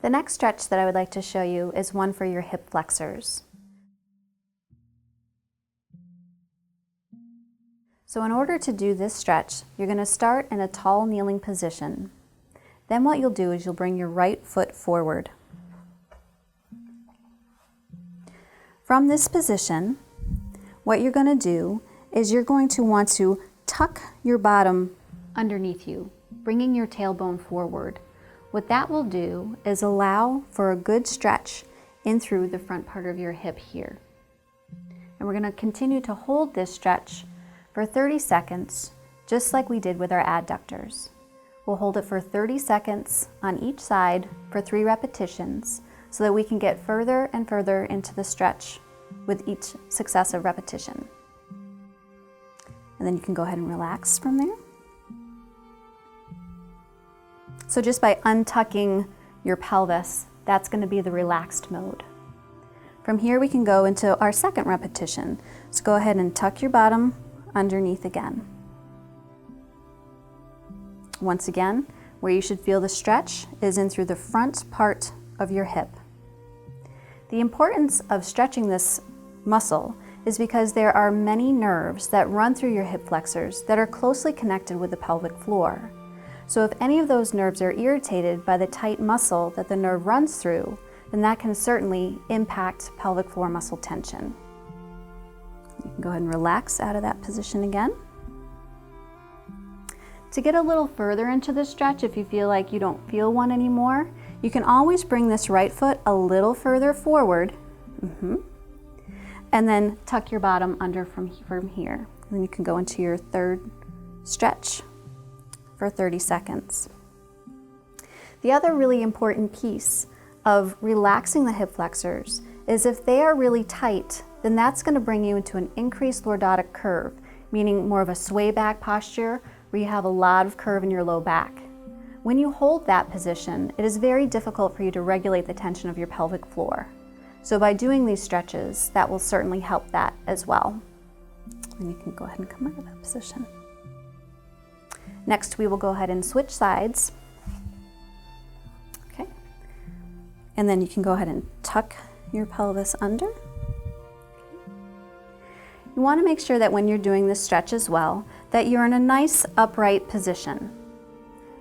The next stretch that I would like to show you is one for your hip flexors. So in order to do this stretch, you're going to start in a tall kneeling position. Then what you'll do is you'll bring your right foot forward. From this position, what you're going to do is you're going to want to tuck your bottom underneath you, bringing your tailbone forward. What that will do is allow for a good stretch in through the front part of your hip here. And we're going to continue to hold this stretch for 30 seconds, just like we did with our adductors. We'll hold it for 30 seconds on each side for 3 repetitions so that we can get further and further into the stretch with each successive repetition. And then you can go ahead and relax from there. So just by untucking your pelvis, that's going to be the relaxed mode. From here we can go into our second repetition. So go ahead and tuck your bottom underneath again. Once again, where you should feel the stretch is in through the front part of your hip. The importance of stretching this muscle is because there are many nerves that run through your hip flexors that are closely connected with the pelvic floor. So if any of those nerves are irritated by the tight muscle that the nerve runs through, then that can certainly impact pelvic floor muscle tension. You can go ahead and relax out of that position again. To get a little further into the stretch, if you feel like you don't feel one anymore, you can always bring this right foot a little further forward, and then tuck your bottom under from here. And then you can go into your third stretch for 30 seconds. The other really important piece of relaxing the hip flexors is if they are really tight, then that's going to bring you into an increased lordotic curve, meaning more of a sway back posture where you have a lot of curve in your low back. When you hold that position, it is very difficult for you to regulate the tension of your pelvic floor. So by doing these stretches, that will certainly help that as well. And you can go ahead and come out of that position. Next, we will go ahead and switch sides. Okay. And then you can go ahead and tuck your pelvis under. You want to make sure that when you're doing this stretch as well, that you're in a nice upright position.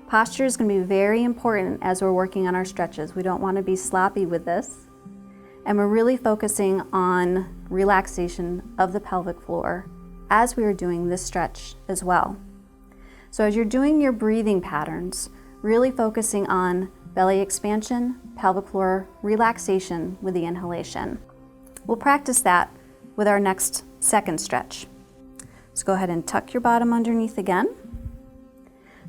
Posture is going to be very important as we're working on our stretches. We don't want to be sloppy with this. And we're really focusing on relaxation of the pelvic floor as we are doing this stretch as well. So as you're doing your breathing patterns, really focusing on belly expansion, pelvic floor relaxation with the inhalation. We'll practice that with our next second stretch. So go ahead and tuck your bottom underneath again.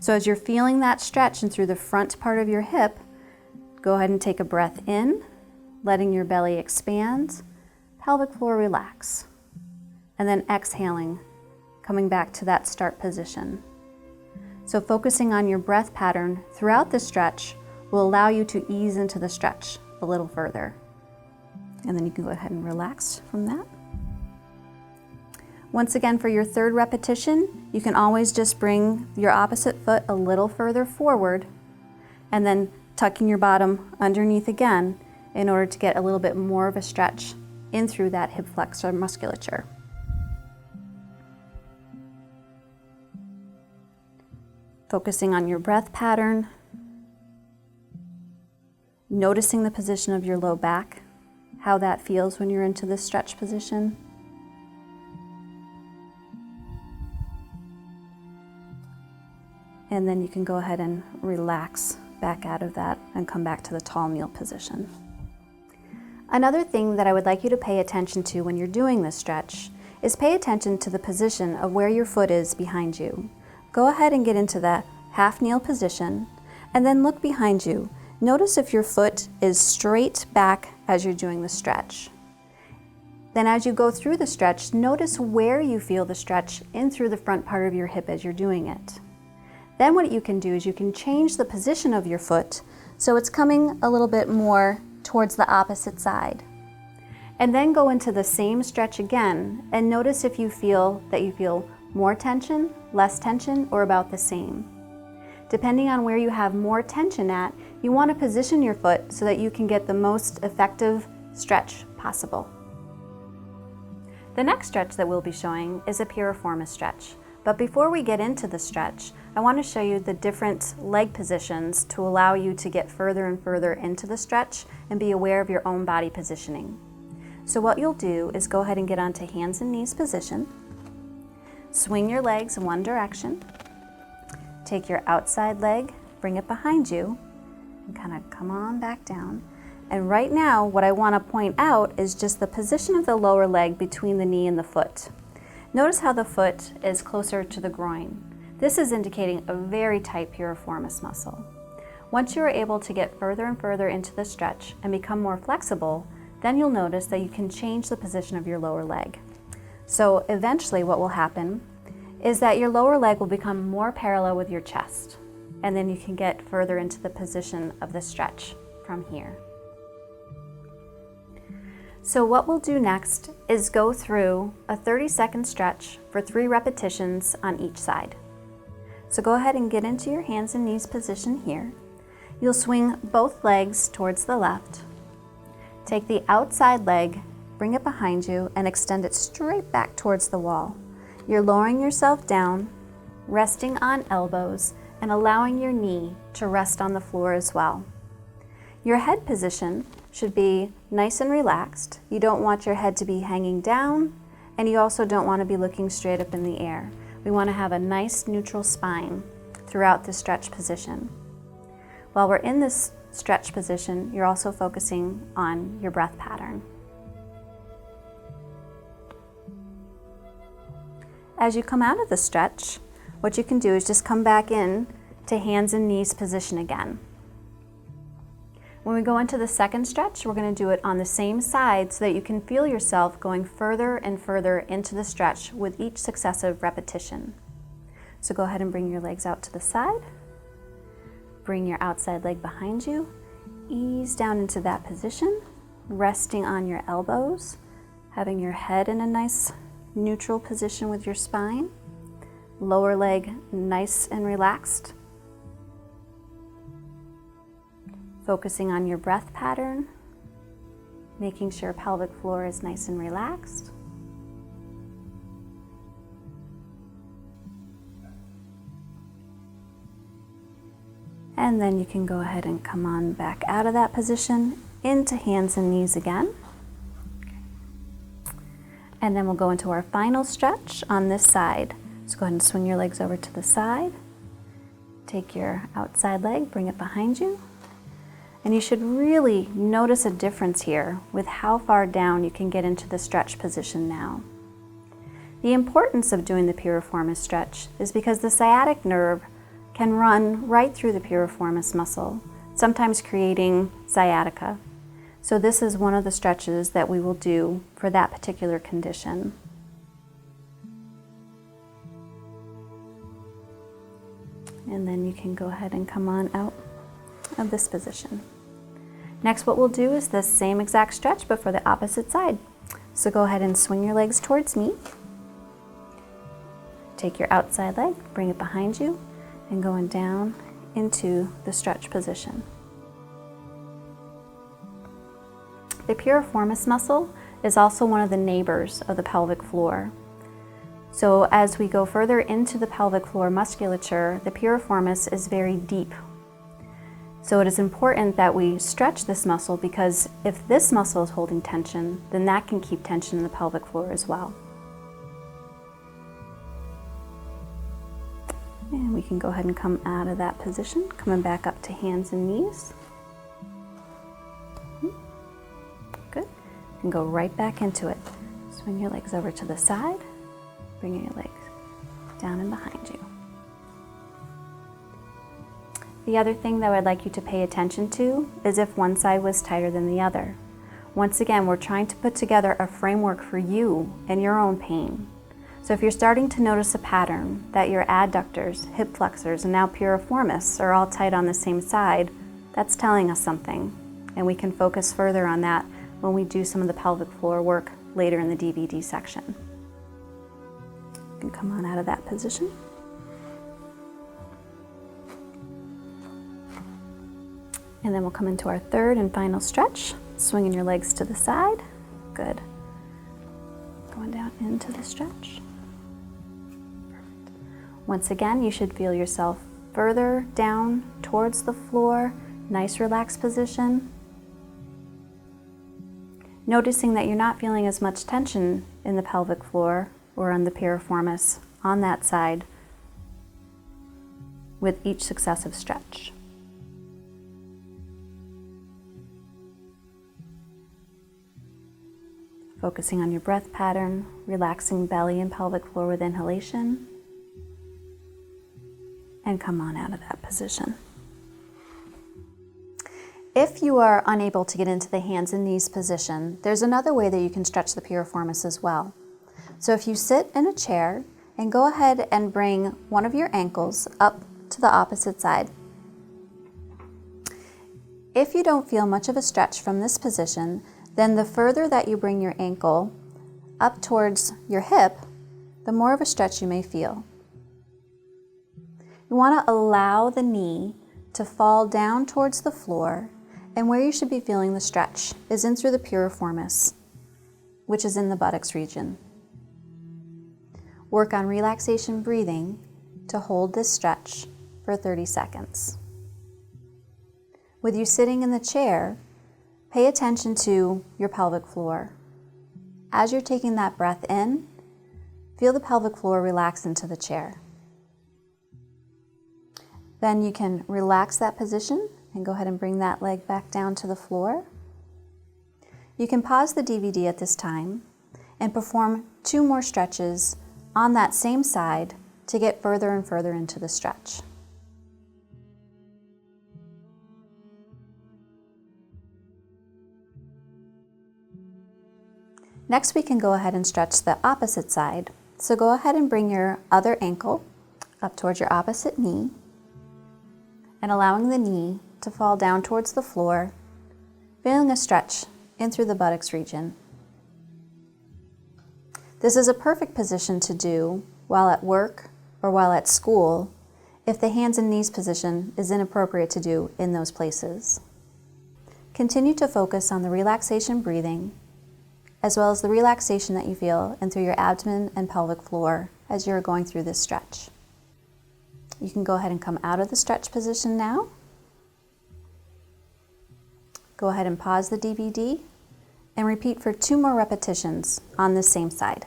So as you're feeling that stretch and through the front part of your hip, go ahead and take a breath in, letting your belly expand, pelvic floor relax. And then exhaling, coming back to that start position. So focusing on your breath pattern throughout the stretch will allow you to ease into the stretch a little further. And then you can go ahead and relax from that. Once again, for your third repetition, you can always just bring your opposite foot a little further forward and then tucking your bottom underneath again in order to get a little bit more of a stretch in through that hip flexor musculature. Focusing on your breath pattern, noticing the position of your low back, how that feels when you're into this stretch position. And then you can go ahead and relax back out of that and come back to the tall kneel position. Another thing that I would like you to pay attention to when you're doing this stretch is pay attention to the position of where your foot is behind you. Go ahead and get into that half kneel position and then look behind you. Notice if your foot is straight back as you're doing the stretch. Then as you go through the stretch, notice where you feel the stretch in through the front part of your hip as you're doing it. Then what you can do is you can change the position of your foot so it's coming a little bit more towards the opposite side. And then go into the same stretch again and notice if you feel more tension, less tension, or about the same. Depending on where you have more tension at, You want to position your foot so that you can get the most effective stretch possible. The next stretch that we'll be showing is a piriformis stretch. But before we get into the stretch, I want to show you the different leg positions to allow you to get further and further into the stretch and be aware of your own body positioning. So what you'll do is go ahead and get onto hands and knees position. Swing your legs in one direction. Take your outside leg, bring it behind you, and kind of come on back down. And right now, what I want to point out is just the position of the lower leg between the knee and the foot. Notice how the foot is closer to the groin. This is indicating a very tight piriformis muscle. Once you are able to get further and further into the stretch and become more flexible, then you'll notice that you can change the position of your lower leg. So eventually what will happen is that your lower leg will become more parallel with your chest, and then you can get further into the position of the stretch from here. So what we'll do next is go through a 30-second stretch for 3 repetitions on each side. So go ahead and get into your hands and knees position here. You'll swing both legs towards the left. Take the outside leg, bring it behind you, and extend it straight back towards the wall. You're lowering yourself down, resting on elbows, and allowing your knee to rest on the floor as well. Your head position should be nice and relaxed. You don't want your head to be hanging down, and you also don't want to be looking straight up in the air. We want to have a nice neutral spine throughout the stretch position. While we're in this stretch position, you're also focusing on your breath pattern. As you come out of the stretch, what you can do is just come back in to hands and knees position again. When we go into the second stretch, we're going to do it on the same side so that you can feel yourself going further and further into the stretch with each successive repetition. So go ahead and bring your legs out to the side. Bring your outside leg behind you. Ease down into that position, resting on your elbows, having your head in a nice neutral position with your spine. Lower leg nice and relaxed. Focusing on your breath pattern, making sure pelvic floor is nice and relaxed. And then you can go ahead and come on back out of that position into hands and knees again. And then we'll go into our final stretch on this side. So go ahead and swing your legs over to the side. Take your outside leg, bring it behind you. And you should really notice a difference here with how far down you can get into the stretch position now. The importance of doing the piriformis stretch is because the sciatic nerve can run right through the piriformis muscle, sometimes creating sciatica. So this is one of the stretches that we will do for that particular condition. And then you can go ahead and come on out of this position. Next, what we'll do is the same exact stretch but for the opposite side. So go ahead and swing your legs towards me. Take your outside leg, bring it behind you, and going down into the stretch position. The piriformis muscle is also one of the neighbors of the pelvic floor. So as we go further into the pelvic floor musculature, the piriformis is very deep. So it is important that we stretch this muscle because if this muscle is holding tension, then that can keep tension in the pelvic floor as well. And we can go ahead and come out of that position, coming back up to hands and knees. Good. You can go right back into it. Swing your legs over to the side, bringing your legs down and behind you. The other thing that I'd like you to pay attention to is if one side was tighter than the other. Once again, we're trying to put together a framework for you and your own pain. So if you're starting to notice a pattern that your adductors, hip flexors, and now piriformis are all tight on the same side, that's telling us something. And we can focus further on that when we do some of the pelvic floor work later in the DVD section. You can come on out of that position. And then we'll come into our third and final stretch, swinging your legs to the side. Good. Going down into the stretch. Perfect. Once again, you should feel yourself further down towards the floor, nice relaxed position. Noticing that you're not feeling as much tension in the pelvic floor or on the piriformis on that side with each successive stretch. Focusing on your breath pattern, relaxing belly and pelvic floor with inhalation, and come on out of that position. If you are unable to get into the hands and knees position, there's another way that you can stretch the piriformis as well. So if you sit in a chair and go ahead and bring one of your ankles up to the opposite side. If you don't feel much of a stretch from this position, then the further that you bring your ankle up towards your hip, the more of a stretch you may feel. You want to allow the knee to fall down towards the floor, and where you should be feeling the stretch is in through the piriformis, which is in the buttocks region. Work on relaxation breathing to hold this stretch for 30 seconds. With you sitting in the chair, pay attention to your pelvic floor. As you're taking that breath in, feel the pelvic floor relax into the chair. Then you can relax that position and go ahead and bring that leg back down to the floor. You can pause the DVD at this time and perform 2 more stretches on that same side to get further and further into the stretch. Next, we can go ahead and stretch the opposite side. So go ahead and bring your other ankle up towards your opposite knee and allowing the knee to fall down towards the floor, feeling a stretch in through the buttocks region. This is a perfect position to do while at work or while at school if the hands and knees position is inappropriate to do in those places. Continue to focus on the relaxation breathing as well as the relaxation that you feel in through your abdomen and pelvic floor as you're going through this stretch. You can go ahead and come out of the stretch position now. Go ahead and pause the DVD and repeat for 2 more repetitions on this same side.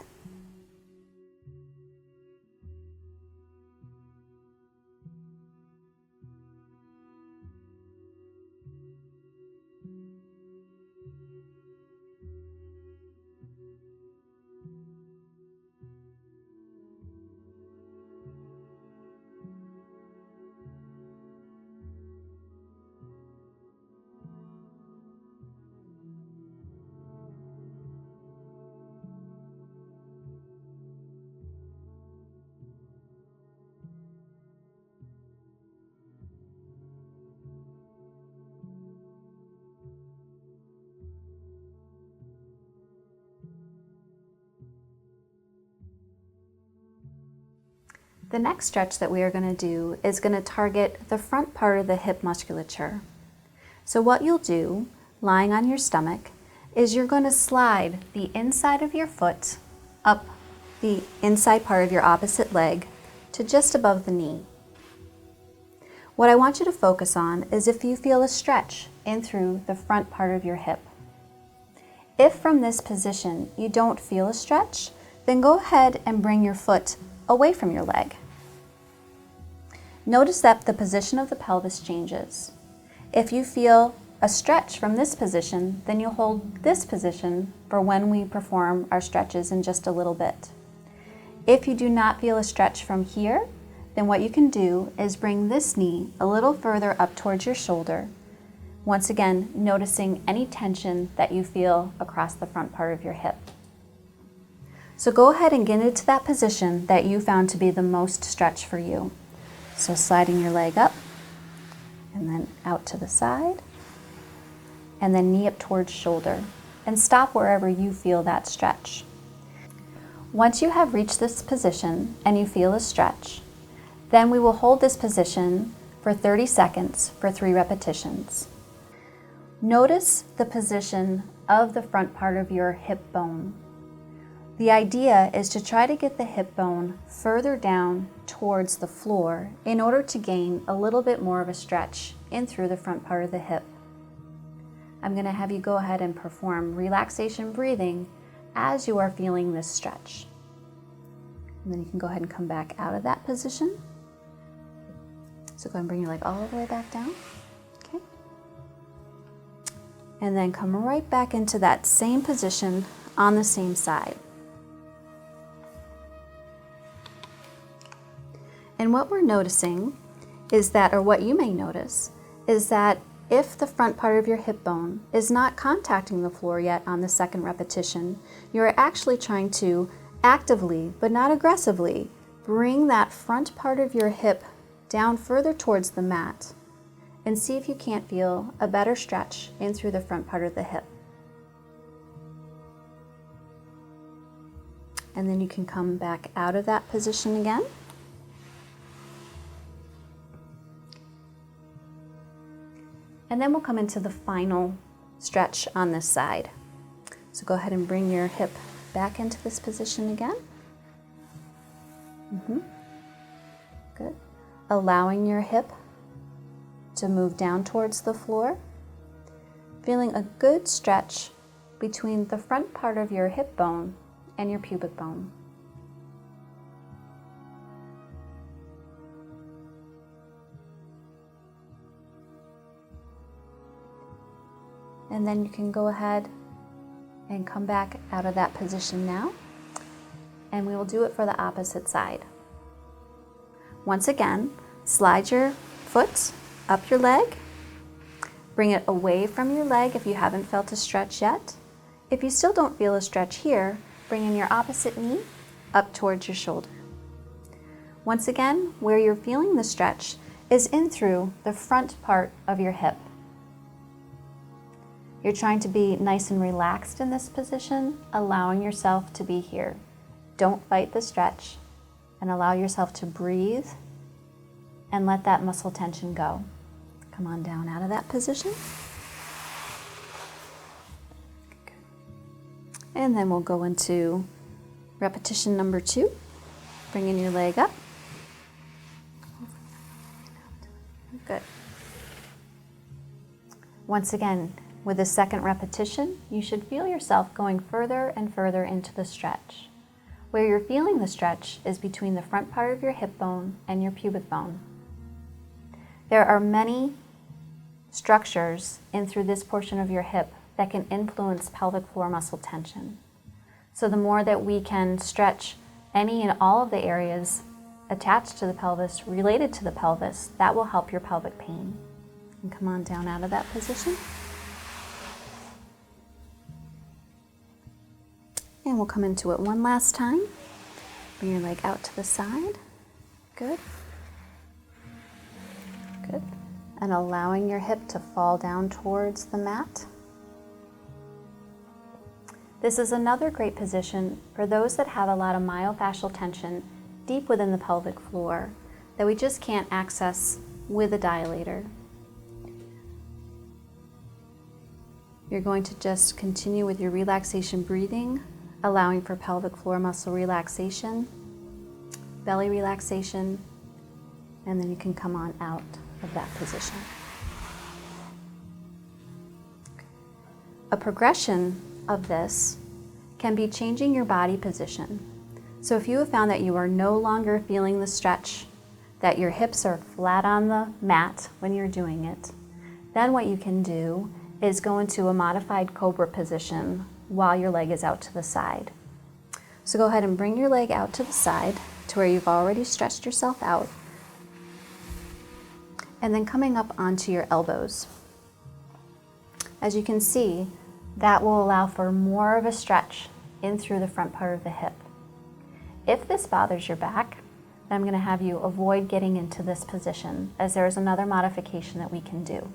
The next stretch that we are going to do is going to target the front part of the hip musculature. So what you'll do, lying on your stomach, is you're going to slide the inside of your foot up the inside part of your opposite leg to just above the knee. What I want you to focus on is if you feel a stretch in through the front part of your hip. If from this position you don't feel a stretch, then go ahead and bring your foot away from your leg. Notice that the position of the pelvis changes. If you feel a stretch from this position, then you'll hold this position for when we perform our stretches in just a little bit. If you do not feel a stretch from here, then what you can do is bring this knee a little further up towards your shoulder. Once again, noticing any tension that you feel across the front part of your hip. So go ahead and get into that position that you found to be the most stretch for you. So sliding your leg up and then out to the side and then knee up towards shoulder and stop wherever you feel that stretch. Once you have reached this position and you feel a stretch, then we will hold this position for 30 seconds for 3 repetitions. Notice the position of the front part of your hip bone. The idea is to try to get the hip bone further down towards the floor in order to gain a little bit more of a stretch in through the front part of the hip. I'm going to have you go ahead and perform relaxation breathing as you are feeling this stretch. And then you can go ahead and come back out of that position. So go ahead and bring your leg all the way back down. Okay. And then come right back into that same position on the same side. And what we're noticing is that, or what you may notice, is that if the front part of your hip bone is not contacting the floor yet on the second repetition, you're actually trying to actively, but not aggressively, bring that front part of your hip down further towards the mat and see if you can't feel a better stretch in through the front part of the hip. And then you can come back out of that position again. And then we'll come into the final stretch on this side. So go ahead and bring your hip back into this position again. Good. Allowing your hip to move down towards the floor. Feeling a good stretch between the front part of your hip bone and your pubic bone. And then you can go ahead and come back out of that position now. And we will do it for the opposite side. Once again, slide your foot up your leg. Bring it away from your leg if you haven't felt a stretch yet. If you still don't feel a stretch here, bring in your opposite knee up towards your shoulder. Once again, where you're feeling the stretch is in through the front part of your hip. You're trying to be nice and relaxed in this position, allowing yourself to be here. Don't fight the stretch and allow yourself to breathe and let that muscle tension go. Come on down out of that position. And then we'll go into repetition number 2. Bringing your leg up. Good. Once again, with the second repetition, you should feel yourself going further and further into the stretch. Where you're feeling the stretch is between the front part of your hip bone and your pubic bone. There are many structures in through this portion of your hip that can influence pelvic floor muscle tension. So the more that we can stretch any and all of the areas attached to the pelvis, related to the pelvis, that will help your pelvic pain. And come on down out of that position. And we'll come into it one last time. Bring your leg out to the side. Good. Good. And allowing your hip to fall down towards the mat. This is another great position for those that have a lot of myofascial tension deep within the pelvic floor that we just can't access with a dilator. You're going to just continue with your relaxation breathing, allowing for pelvic floor muscle relaxation, belly relaxation, and then you can come on out of that position. A progression of this can be changing your body position. So if you have found that you are no longer feeling the stretch, that your hips are flat on the mat when you're doing it, then what you can do is go into a modified cobra position while your leg is out to the side. So go ahead and bring your leg out to the side to where you've already stretched yourself out. And then coming up onto your elbows. As you can see, that will allow for more of a stretch in through the front part of the hip. If this bothers your back, then I'm going to have you avoid getting into this position, as there is another modification that we can do.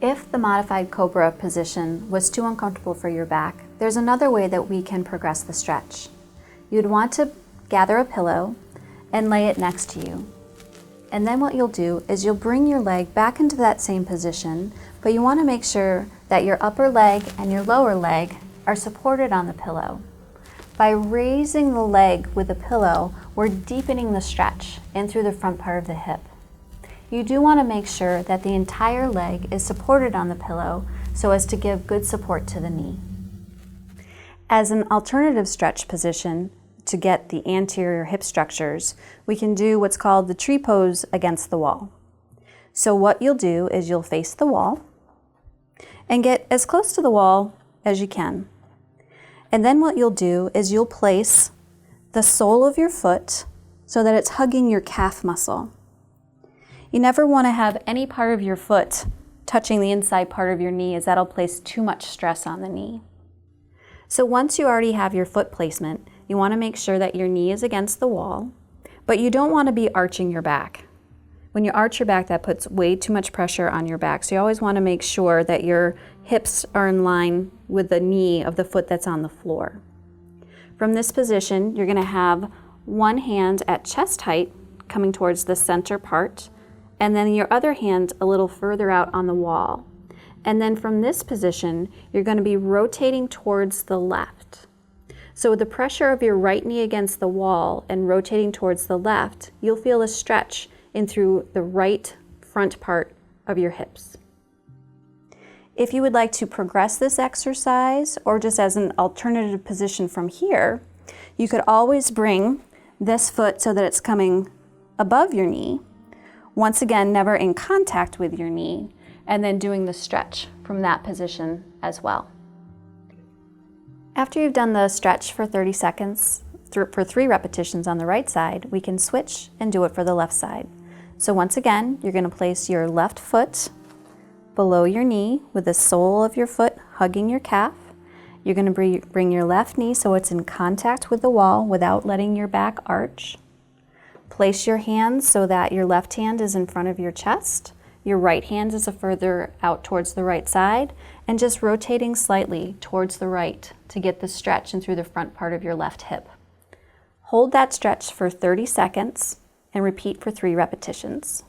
If the modified cobra position was too uncomfortable for your back, there's another way that we can progress the stretch. You'd want to gather a pillow and lay it next to you. And then what you'll do is you'll bring your leg back into that same position, but you want to make sure that your upper leg and your lower leg are supported on the pillow. By raising the leg with the pillow, we're deepening the stretch in through the front part of the hip. You do want to make sure that the entire leg is supported on the pillow so as to give good support to the knee. As an alternative stretch position to get the anterior hip structures, we can do what's called the tree pose against the wall. So what you'll do is you'll face the wall and get as close to the wall as you can. And then what you'll do is you'll place the sole of your foot so that it's hugging your calf muscle. You never want to have any part of your foot touching the inside part of your knee, as that'll place too much stress on the knee. So once you already have your foot placement, you want to make sure that your knee is against the wall, but you don't want to be arching your back. When you arch your back, that puts way too much pressure on your back. So you always want to make sure that your hips are in line with the knee of the foot that's on the floor. From this position, you're going to have one hand at chest height coming towards the center part, and then your other hand a little further out on the wall. And then from this position, you're going to be rotating towards the left. So with the pressure of your right knee against the wall and rotating towards the left, you'll feel a stretch in through the right front part of your hips. If you would like to progress this exercise, or just as an alternative position from here, you could always bring this foot so that it's coming above your knee, once again never in contact with your knee, and then doing the stretch from that position as well. After you've done the stretch for 30 seconds, for 3 repetitions on the right side, we can switch and do it for the left side. So once again, you're going to place your left foot below your knee with the sole of your foot hugging your calf. You're going to bring your left knee so it's in contact with the wall without letting your back arch. Place your hands so that your left hand is in front of your chest, your right hand is further out towards the right side, and just rotating slightly towards the right to get the stretch in through the front part of your left hip. Hold that stretch for 30 seconds and repeat for 3 repetitions.